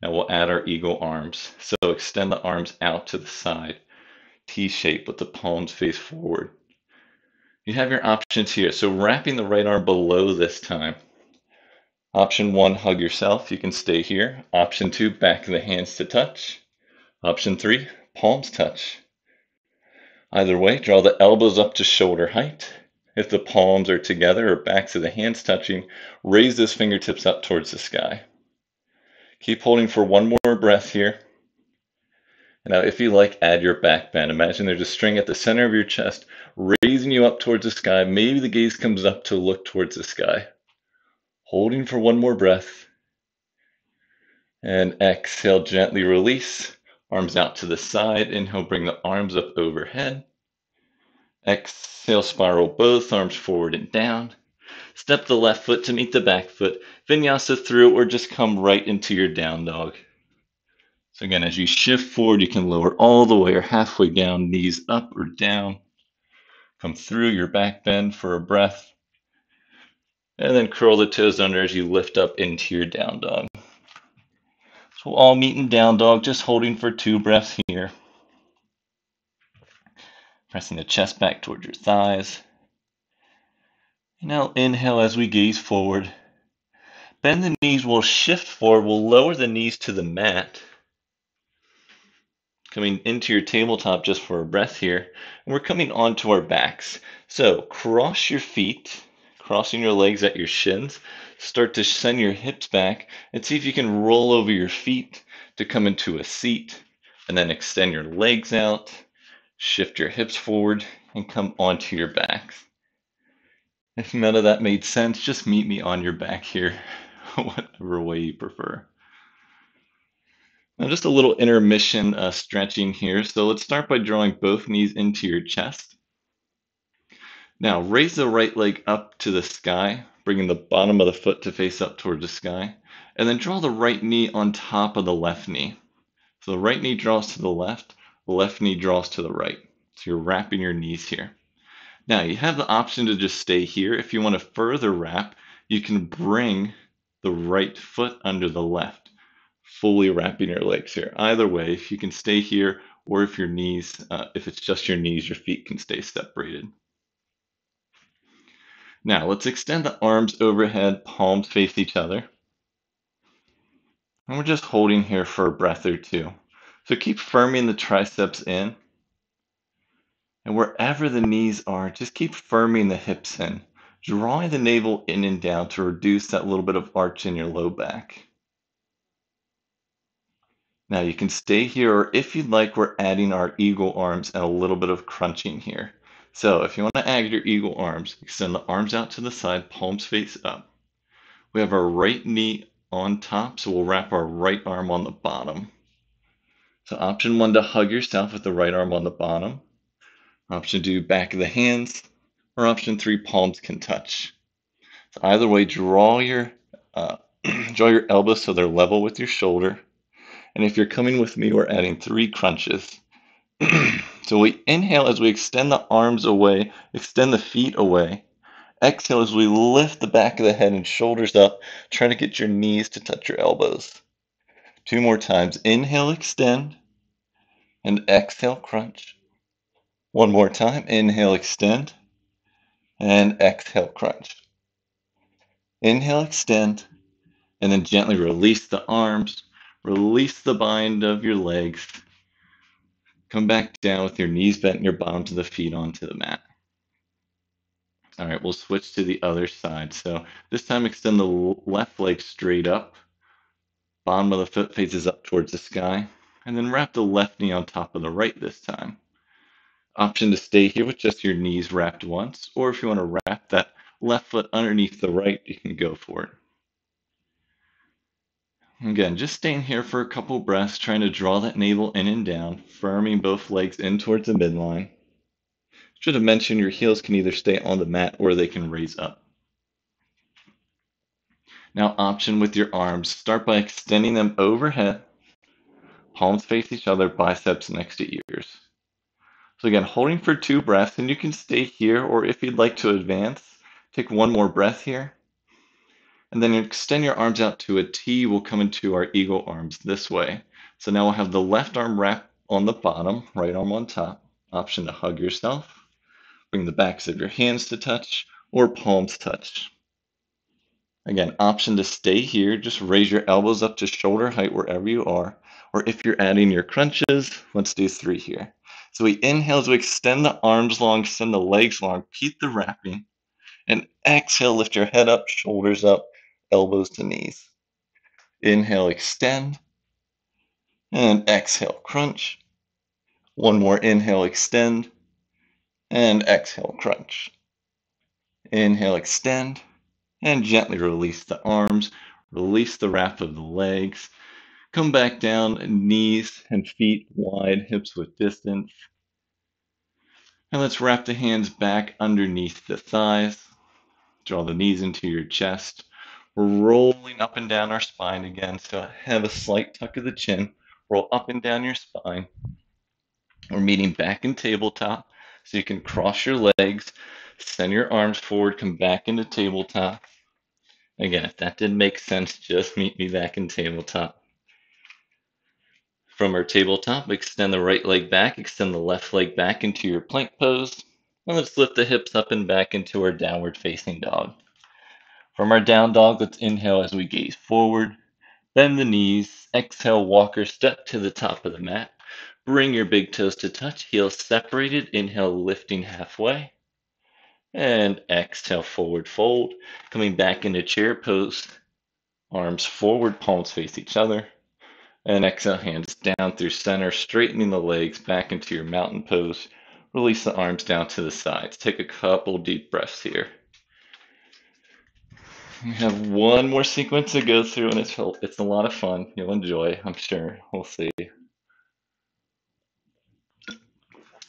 Now we'll add our eagle arms. So extend the arms out to the side, T-shape with the palms face forward. You have your options here. So wrapping the right arm below this time. Option 1, hug yourself. You can stay here. Option 2, back of the hands to touch. Option 3, palms touch. Either way, draw the elbows up to shoulder height. If the palms are together or backs of the hands touching, raise those fingertips up towards the sky. Keep holding for one more breath here. Now, if you like, add your back bend. Imagine there's a string at the center of your chest, raising you up towards the sky. Maybe the gaze comes up to look towards the sky. Holding for one more breath. And exhale, gently release. Arms out to the side. Inhale, bring the arms up overhead. Exhale, spiral both arms forward and down. Step the left foot to meet the back foot. Vinyasa through or just come right into your down dog. So again, as you shift forward, you can lower all the way or halfway down, knees up or down. Come through your back bend for a breath. And then curl the toes under as you lift up into your down dog. So we'll all meet in down dog, just holding for 2 breaths here. Pressing the chest back towards your thighs. Now inhale as we gaze forward. Bend the knees, we'll shift forward, we'll lower the knees to the mat. Coming into your tabletop just for a breath here. And we're coming onto our backs. So cross your feet, crossing your legs at your shins. Start to send your hips back and see if you can roll over your feet to come into a seat. And then extend your legs out, shift your hips forward, and come onto your backs. If none of that made sense, just meet me on your back here, whatever way you prefer. Now just a little intermission stretching here. So let's start by drawing both knees into your chest. Now raise the right leg up to the sky, bringing the bottom of the foot to face up towards the sky. And then draw the right knee on top of the left knee. So the right knee draws to the left knee draws to the right. So you're wrapping your knees here. Now you have the option to just stay here. If you want to further wrap, you can bring the right foot under the left, fully wrapping your legs here. Either way, if you can stay here, or if your knees, if it's just your knees, your feet can stay separated. Now let's extend the arms overhead, palms face each other. And we're just holding here for a breath or 2. So keep firming the triceps in. And wherever the knees are, just keep firming the hips in, drawing the navel in and down to reduce that little bit of arch in your low back. Now you can stay here, or if you'd like, we're adding our eagle arms and a little bit of crunching here. So if you want to add your eagle arms, extend the arms out to the side, palms face up. We have our right knee on top, so we'll wrap our right arm on the bottom. So option 1 to hug yourself with the right arm on the bottom. Option 2, back of the hands. Or option 3, palms can touch. So either way, uh, draw your elbows so they're level with your shoulder. And if you're coming with me, we're adding 3 crunches. So we inhale as we extend the arms away, extend the feet away. Exhale as we lift the back of the head and shoulders up, trying to get your knees to touch your elbows. 2 more times. Inhale, extend, and exhale, crunch. 1 more time. Inhale, extend, and exhale, crunch. Inhale, extend, and then gently release the arms, release the bind of your legs. Come back down with your knees bent and your bottoms of the feet onto the mat. All right, we'll switch to the other side. So this time extend the left leg straight up. Bottom of the foot faces up towards the sky. And then wrap the left knee on top of the right this time. Option to stay here with just your knees wrapped once, or if you want to wrap that left foot underneath the right, you can go for it. Again, just staying here for a couple breaths, trying to draw that navel in and down, firming both legs in towards the midline. Should have mentioned your heels can either stay on the mat or they can raise up. Now option with your arms. Start by extending them overhead. Palms face each other, biceps next to ears. So again, holding for 2 breaths, and you can stay here, or if you'd like to advance, take 1 more breath here. And then extend your arms out to a T. We'll come into our eagle arms this way. So now we'll have the left arm wrapped on the bottom, right arm on top. Option to hug yourself. Bring the backs of your hands to touch, or palms touch. Again, option to stay here. Just raise your elbows up to shoulder height wherever you are. Or if you're adding your crunches, let's do 3 here. So we inhale as we extend the arms long, extend the legs long, keep the wrapping. And exhale, lift your head up, shoulders up, elbows to knees. Inhale, extend. And exhale, crunch. 1 more inhale, extend. And exhale, crunch. Inhale, extend. And gently release the arms. Release the wrap of the legs. Come back down, knees and feet wide, hips with distance. And let's wrap the hands back underneath the thighs. Draw the knees into your chest. We're rolling up and down our spine again, so have a slight tuck of the chin. Roll up and down your spine. We're meeting back in tabletop, so you can cross your legs, send your arms forward, come back into tabletop. Again, if that didn't make sense, just meet me back in tabletop. From our tabletop, extend the right leg back, extend the left leg back into your plank pose. And let's lift the hips up and back into our downward facing dog. From our down dog, let's inhale as we gaze forward. Bend the knees. Exhale, walker step to the top of the mat. Bring your big toes to touch, heels separated. Inhale, lifting halfway. And exhale, forward fold. Coming back into chair pose. Arms forward, palms face each other. And exhale, hands down through center, straightening the legs back into your mountain pose. Release the arms down to the sides. Take a couple deep breaths here. We have 1 more sequence to go through, and it's a lot of fun. You'll enjoy, I'm sure. We'll see.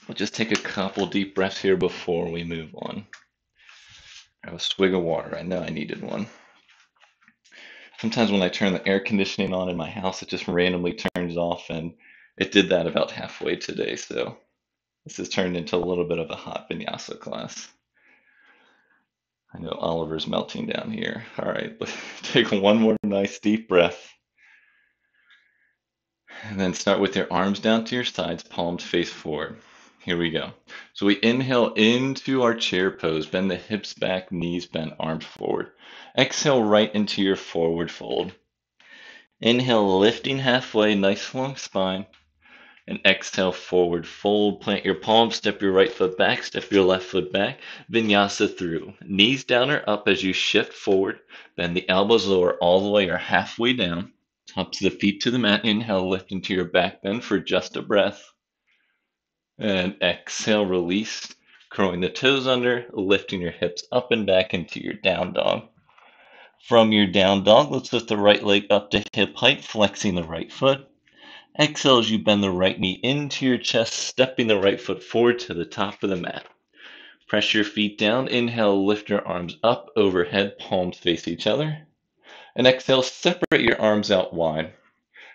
We'll just take a couple deep breaths here before we move on. Have a swig of water. I know I needed one. Sometimes when I turn the air conditioning on in my house, it just randomly turns off, and it did that about halfway today, so this has turned into a little bit of a hot vinyasa class. I know Oliver's melting down here. All right, let's take 1 more nice deep breath. And then start with your arms down to your sides, palms face forward. Here we go. So we inhale into our chair pose, bend the hips back, knees bent, arms forward. Exhale right into your forward fold. Inhale, lifting halfway, nice long spine. And exhale, forward fold. Plant your palms, step your right foot back, step your left foot back. Vinyasa through. Knees down or up as you shift forward. Bend the elbows lower all the way or halfway down. Tops of the feet to the mat. Inhale, lift into your back bend for just a breath. And exhale, release, curling the toes under, lifting your hips up and back into your down dog. From your down dog, let's lift the right leg up to hip height, flexing the right foot. Exhale as you bend the right knee into your chest, stepping the right foot forward to the top of the mat. Press your feet down. Inhale, lift your arms up overhead, palms face each other. And exhale, separate your arms out wide,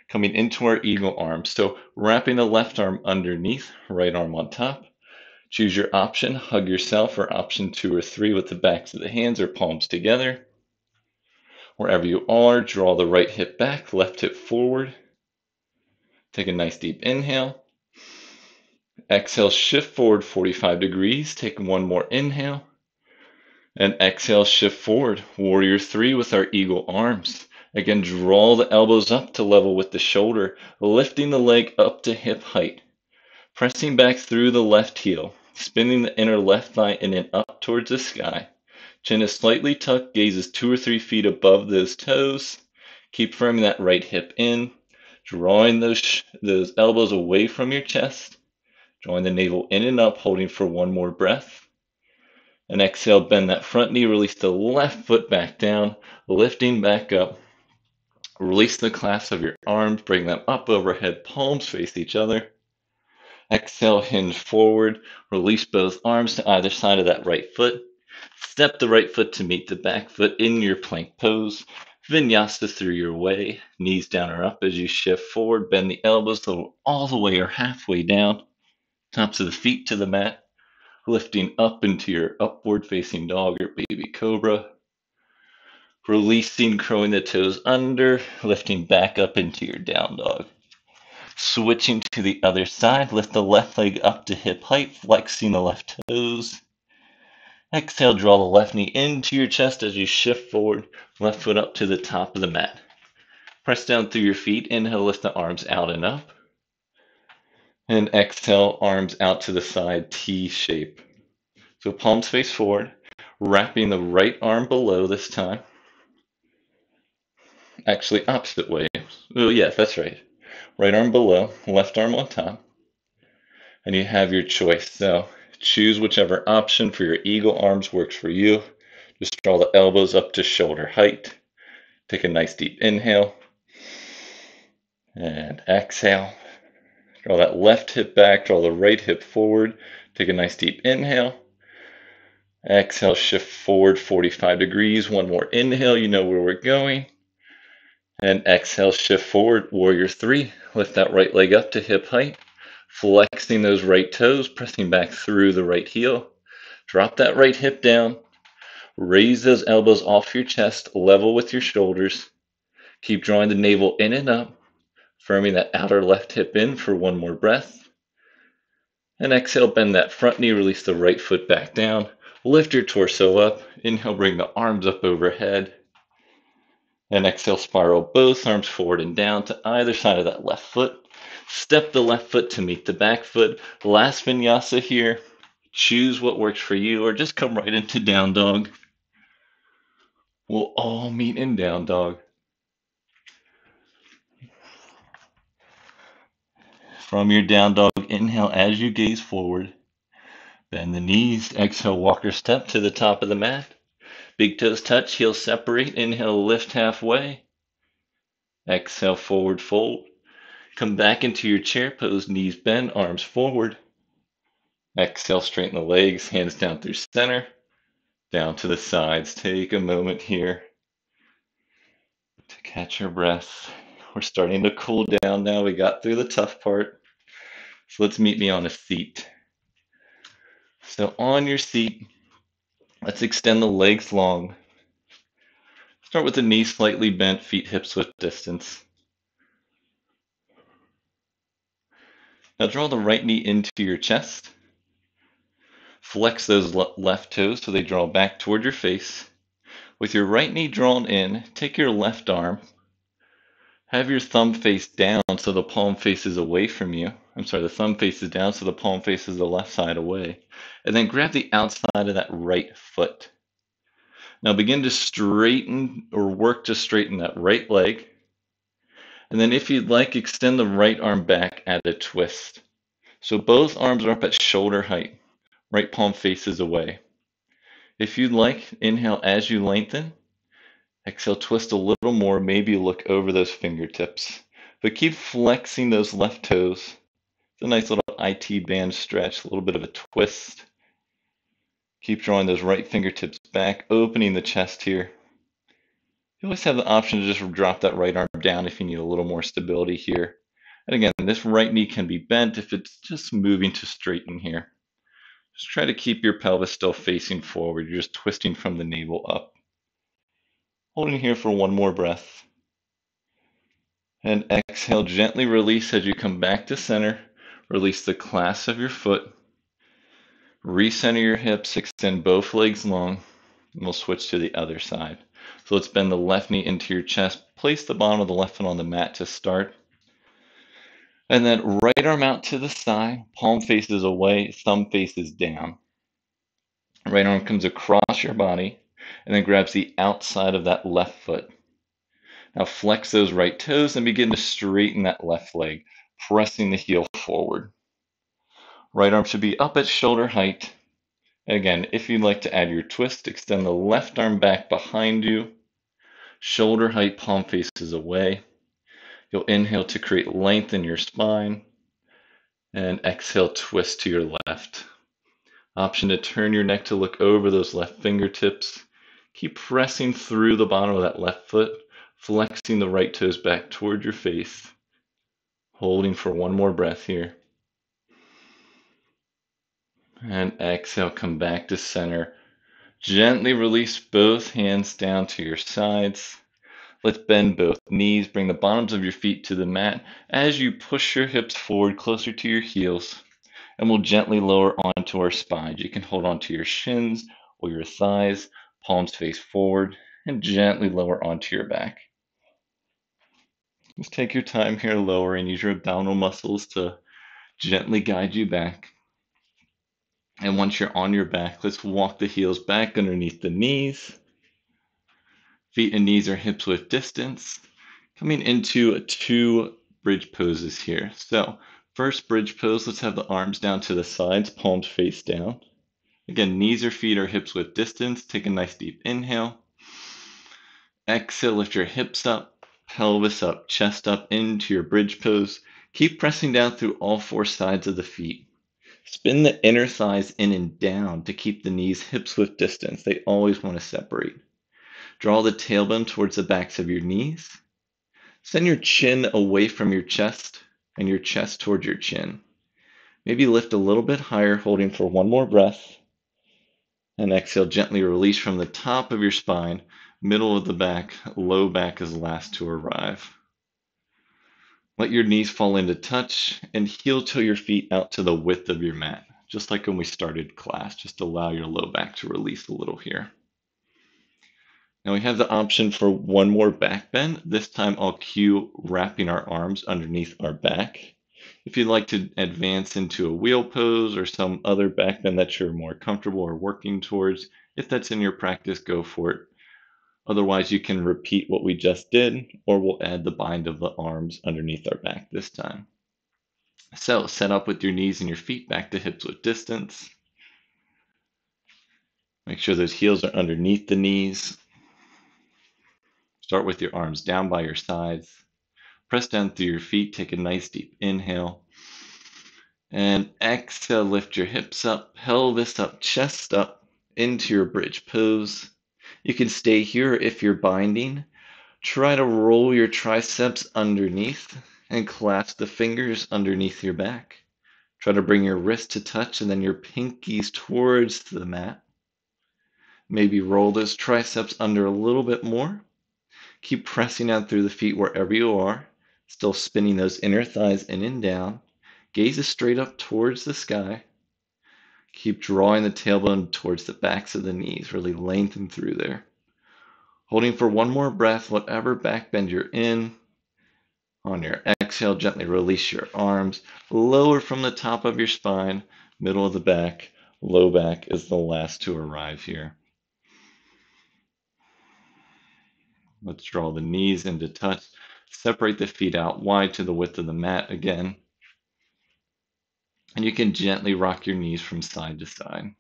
coming into our eagle arm. So wrapping the left arm underneath, right arm on top. Choose your option, hug yourself, or option 2 or 3 with the backs of the hands or palms together. Wherever you are, draw the right hip back, left hip forward. Take a nice deep inhale. Exhale, shift forward 45 degrees. Take one more inhale. And exhale, shift forward. Warrior 3 with our eagle arms. Again, draw the elbows up to level with the shoulder, lifting the leg up to hip height. Pressing back through the left heel, spinning the inner left thigh in and up towards the sky. Chin is slightly tucked, gaze is 2 or 3 feet above those toes. Keep firming that right hip in, drawing those elbows away from your chest. Drawing the navel in and up, holding for one more breath. And exhale, bend that front knee, release the left foot back down, lifting back up. Release the clasp of your arms, bring them up overhead, palms face each other. Exhale, hinge forward, release both arms to either side of that right foot. Step the right foot to meet the back foot in your plank pose. Vinyasa through your way, knees down or up as you shift forward, bend the elbows all the way or halfway down. Tops of the feet to the mat. Lifting up into your upward facing dog or baby cobra. Releasing, curling the toes under, lifting back up into your down dog. Switching to the other side, lift the left leg up to hip height, flexing the left toes. Exhale, draw the left knee into your chest as you shift forward, left foot up to the top of the mat. Press down through your feet, inhale, lift the arms out and up. And exhale, arms out to the side, T shape. So palms face forward, wrapping the right arm below this time. Actually, opposite way. Oh, yes, that's right. Right arm below, left arm on top. And you have your choice. So choose whichever option for your eagle arms works for you. Just draw the elbows up to shoulder height. Take a nice deep inhale. And exhale. Draw that left hip back, draw the right hip forward. Take a nice deep inhale. Exhale, shift forward 45 degrees. One more inhale, you know where we're going. And exhale, shift forward, warrior 3. Lift that right leg up to hip height. Flexing those right toes, pressing back through the right heel. Drop that right hip down. Raise those elbows off your chest, level with your shoulders. Keep drawing the navel in and up, firming that outer left hip in for one more breath. And exhale, bend that front knee, release the right foot back down. Lift your torso up. Inhale, bring the arms up overhead. And exhale, spiral both arms forward and down to either side of that left foot. Step the left foot to meet the back foot. Last vinyasa here. Choose what works for you, or just come right into down dog. We'll all meet in down dog. From your down dog, inhale as you gaze forward. Bend the knees. Exhale, walker step to the top of the mat. Big toes touch, heels separate. Inhale, lift halfway. Exhale, forward fold. Come back into your chair pose, knees bend, arms forward. Exhale, straighten the legs, hands down through center, down to the sides. Take a moment here to catch your breath. We're starting to cool down now. We got through the tough part. So let's meet me on a seat. So on your seat, let's extend the legs long. Start with the knees slightly bent, feet hips width distance. Now draw the right knee into your chest. Flex those left toes so they draw back toward your face. With your right knee drawn in, take your left arm. Have your thumb face down so the palm faces away from you. The thumb faces down so the palm faces the left side away. And then grab the outside of that right foot. Now begin to straighten or work to straighten that right leg. And then if you'd like, extend the right arm back at a twist. So both arms are up at shoulder height. Right palm faces away. If you'd like, inhale as you lengthen. Exhale, twist a little more, maybe look over those fingertips. But keep flexing those left toes. It's a nice little IT band stretch, a little bit of a twist. Keep drawing those right fingertips back, opening the chest here. You always have the option to just drop that right arm down if you need a little more stability here. And again, this right knee can be bent if it's just moving to straighten here. Just try to keep your pelvis still facing forward. You're just twisting from the navel up. Holding here for one more breath. And exhale, gently release as you come back to center. Release the clasp of your foot. Recenter your hips, extend both legs long, and we'll switch to the other side. So let's bend the left knee into your chest. Place the bottom of the left foot on the mat to start. And then right arm out to the side, palm faces away, thumb faces down. Right arm comes across your body and then grabs the outside of that left foot. Now flex those right toes and begin to straighten that left leg, pressing the heel forward. Right arm should be up at shoulder height. And again, if you'd like to add your twist, extend the left arm back behind you. Shoulder height, palm faces away. You'll inhale to create length in your spine. And exhale, twist to your left. Option to turn your neck to look over those left fingertips. Keep pressing through the bottom of that left foot, flexing the right toes back toward your face. Holding for one more breath here. And exhale, come back to center. Gently release both hands down to your sides. Let's bend both knees. Bring the bottoms of your feet to the mat as you push your hips forward closer to your heels. And we'll gently lower onto our spine. You can hold onto your shins or your thighs, palms face forward, and gently lower onto your back. Just take your time here lowering. Use your abdominal muscles to gently guide you back. And once you're on your back, let's walk the heels back underneath the knees. Feet and knees are hips width distance. Coming into two bridge poses here. So first bridge pose, let's have the arms down to the sides, palms face down. Again, knees or feet are hips width distance. Take a nice deep inhale. Exhale, lift your hips up, pelvis up, chest up into your bridge pose. Keep pressing down through all four sides of the feet. Spin the inner thighs in and down to keep the knees hips width distance. They always want to separate. Draw the tailbone towards the backs of your knees. Send your chin away from your chest and your chest towards your chin. Maybe lift a little bit higher, holding for one more breath. And exhale, gently release from the top of your spine, middle of the back, low back is last to arrive. Let your knees fall into touch and heel toe your feet out to the width of your mat. Just like when we started class, just allow your low back to release a little here. Now we have the option for one more back bend. This time I'll cue wrapping our arms underneath our back. If you'd like to advance into a wheel pose or some other back bend that you're more comfortable or working towards, if that's in your practice, go for it. Otherwise, you can repeat what we just did, or we'll add the bind of the arms underneath our back this time. So set up with your knees and your feet back to hips width distance. Make sure those heels are underneath the knees. Start with your arms down by your sides. Press down through your feet. Take a nice deep inhale. And exhale, lift your hips up, pelvis up, chest up into your bridge pose. You can stay here if you're binding. Try to roll your triceps underneath and clasp the fingers underneath your back. Try to bring your wrist to touch and then your pinkies towards the mat. Maybe roll those triceps under a little bit more. Keep pressing out through the feet wherever you are, still spinning those inner thighs in and down. Gaze straight up towards the sky. Keep drawing the tailbone towards the backs of the knees, really lengthen through there. Holding for one more breath, whatever back bend you're in. On your exhale, gently release your arms. Lower from the top of your spine, middle of the back. Low back is the last to arrive here. Let's draw the knees into touch. Separate the feet out wide to the width of the mat again. And you can gently rock your knees from side to side.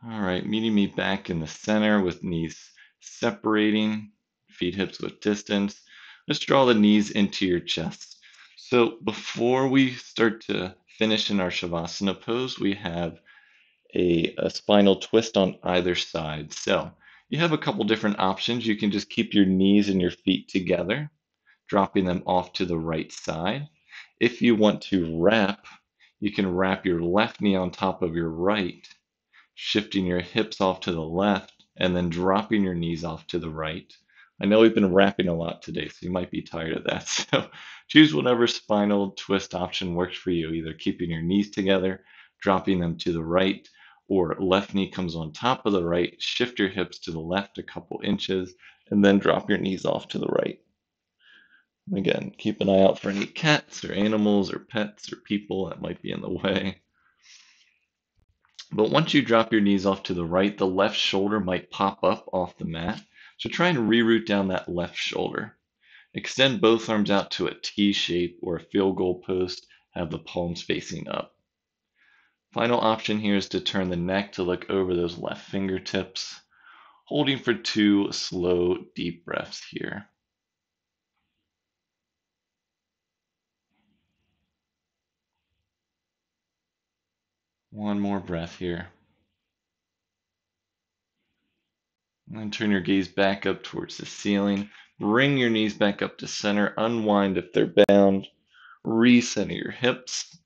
All right, meeting me back in the center with knees separating, feet hips width distance. Let's draw the knees into your chest. So before we start to finish in our Shavasana pose, we have a spinal twist on either side. So you have a couple different options. You can just keep your knees and your feet together, dropping them off to the right side. If you want to wrap, you can wrap your left knee on top of your right, shifting your hips off to the left, and then dropping your knees off to the right. I know we've been wrapping a lot today, so you might be tired of that. So choose whatever spinal twist option works for you, either keeping your knees together, dropping them to the right, or left knee comes on top of the right, shift your hips to the left a couple inches, and then drop your knees off to the right. Again, keep an eye out for any cats or animals or pets or people that might be in the way. But once you drop your knees off to the right, the left shoulder might pop up off the mat. So try and reroute down that left shoulder. Extend both arms out to a T shape or a field goal post, have the palms facing up. Final option here is to turn the neck to look over those left fingertips, holding for 2 slow, deep breaths here. One more breath here. And turn your gaze back up towards the ceiling. Bring your knees back up to center. Unwind if they're bound. Recenter your hips.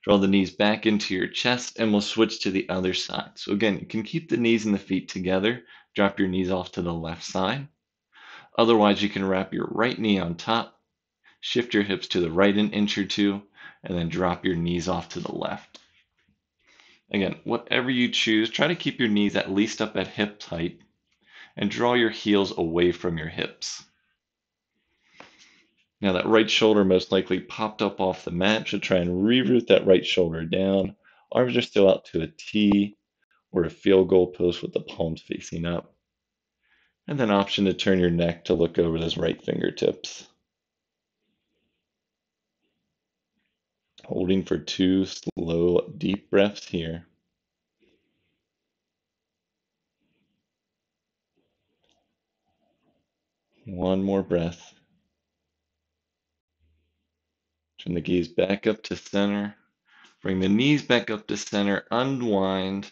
Draw the knees back into your chest, and we'll switch to the other side. So again, you can keep the knees and the feet together. Drop your knees off to the left side. Otherwise, you can wrap your right knee on top, shift your hips to the right an inch or two, and then drop your knees off to the left. Again, whatever you choose, try to keep your knees at least up at hip height and draw your heels away from your hips. Now that right shoulder most likely popped up off the mat, should try and reroute that right shoulder down. Arms are still out to a T or a field goal post with the palms facing up. And then option to turn your neck to look over those right fingertips. Holding for 2 slow, deep breaths here. One more breath. Turn the gaze back up to center. Bring the knees back up to center. Unwind.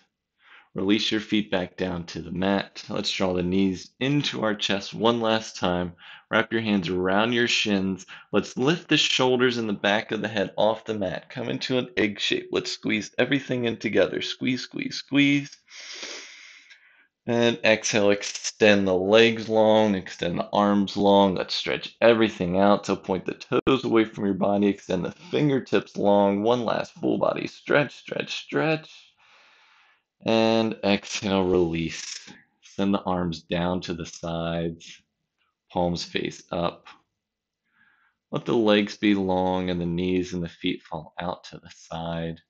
Release your feet back down to the mat. Let's draw the knees into our chest one last time. Wrap your hands around your shins. Let's lift the shoulders and the back of the head off the mat. Come into an egg shape. Let's squeeze everything in together. Squeeze, squeeze, squeeze. And exhale, extend the legs long, extend the arms long. Let's stretch everything out. So point the toes away from your body. Extend the fingertips long. One last full body stretch, stretch, stretch. And exhale, release. Send the arms down to the sides, palms face up. Let the legs be long and the knees and the feet fall out to the side.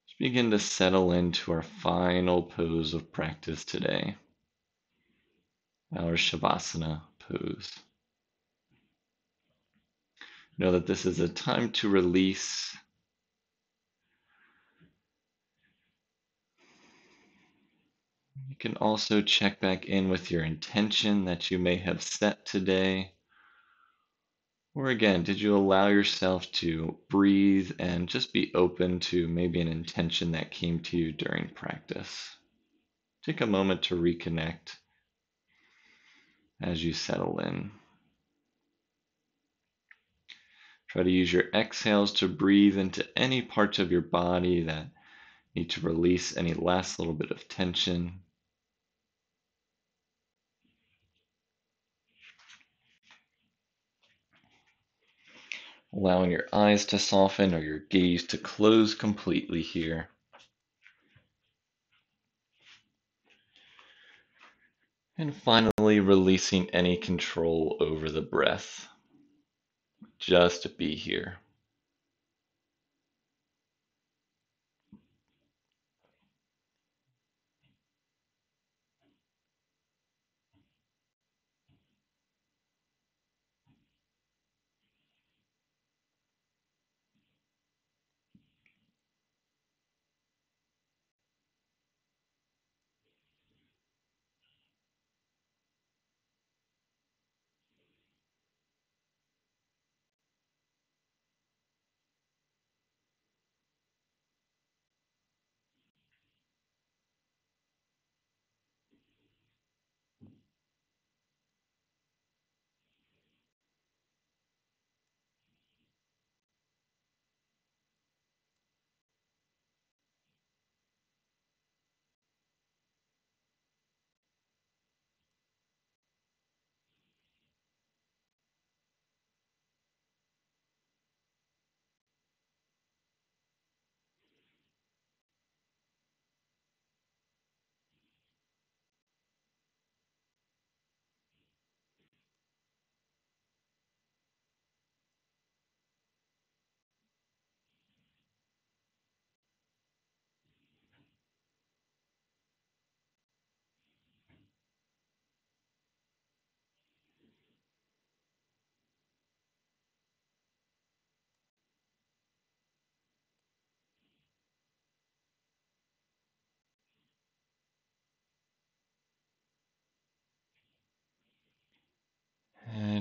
Just begin to settle into our final pose of practice today, our Shavasana pose. Know that this is a time to release. You can also check back in with your intention that you may have set today. Or again, did you allow yourself to breathe and just be open to maybe an intention that came to you during practice? Take a moment to reconnect as you settle in. Try to use your exhales to breathe into any parts of your body that need to release any last little bit of tension. Allowing your eyes to soften or your gaze to close completely here. And finally, releasing any control over the breath. Just to be here.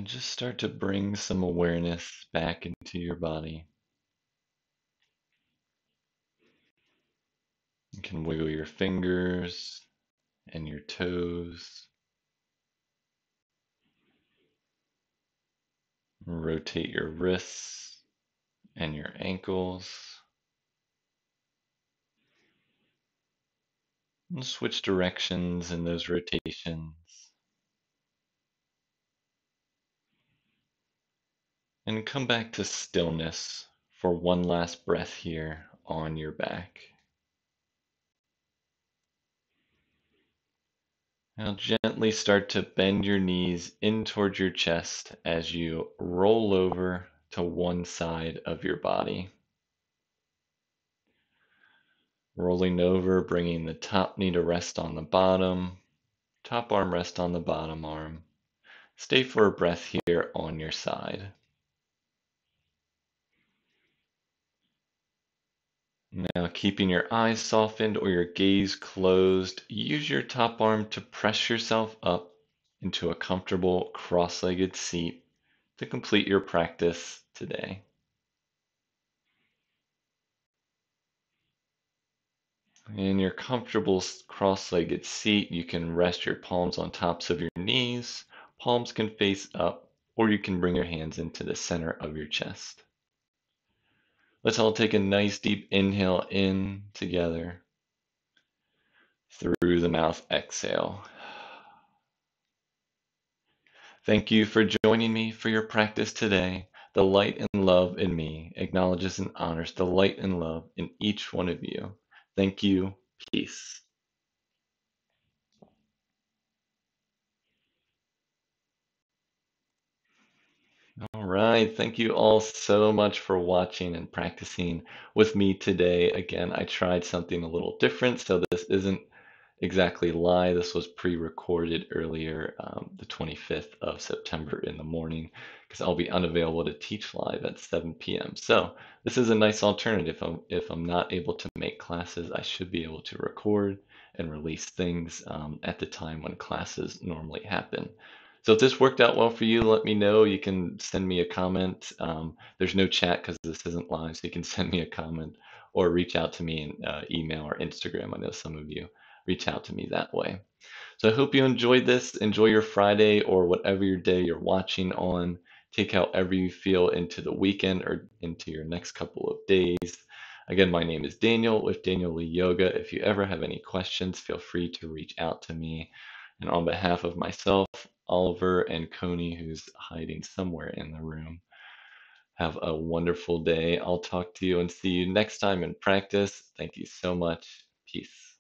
And just start to bring some awareness back into your body. You can wiggle your fingers and your toes. Rotate your wrists and your ankles. And switch directions in those rotations. And come back to stillness for one last breath here on your back. Now gently start to bend your knees in towards your chest as you roll over to one side of your body. Rolling over, bringing the top knee to rest on the bottom, top arm rest on the bottom arm. Stay for a breath here on your side. Now, keeping your eyes softened or your gaze closed, use your top arm to press yourself up into a comfortable cross-legged seat to complete your practice today. In your comfortable cross-legged seat, you can rest your palms on tops of your knees, palms can face up, or you can bring your hands into the center of your chest. Let's all take a nice deep inhale in together. Through the mouth, exhale. Thank you for joining me for your practice today. The light and love in me acknowledges and honors the light and love in each one of you. Thank you. Peace. All right. Thank you all so much for watching and practicing with me today. Again, I tried something a little different, so this isn't exactly live. This was pre-recorded earlier, the 25th of September in the morning, because I'll be unavailable to teach live at 7 p.m. So this is a nice alternative. If I'm not able to make classes, I should be able to record and release things at the time when classes normally happen. So if this worked out well for you, let me know. You can send me a comment. There's no chat because this isn't live, so you can send me a comment or reach out to me in email or Instagram. I know some of you reach out to me that way. So I hope you enjoyed this. Enjoy your Friday or whatever your day you're watching on. Take however you feel into the weekend or into your next couple of days. Again, my name is Daniel with Daniel Lee Yoga. If you ever have any questions, feel free to reach out to me. And on behalf of myself, Oliver, and Coney, who's hiding somewhere in the room, have a wonderful day. I'll talk to you and see you next time in practice. Thank you so much. Peace.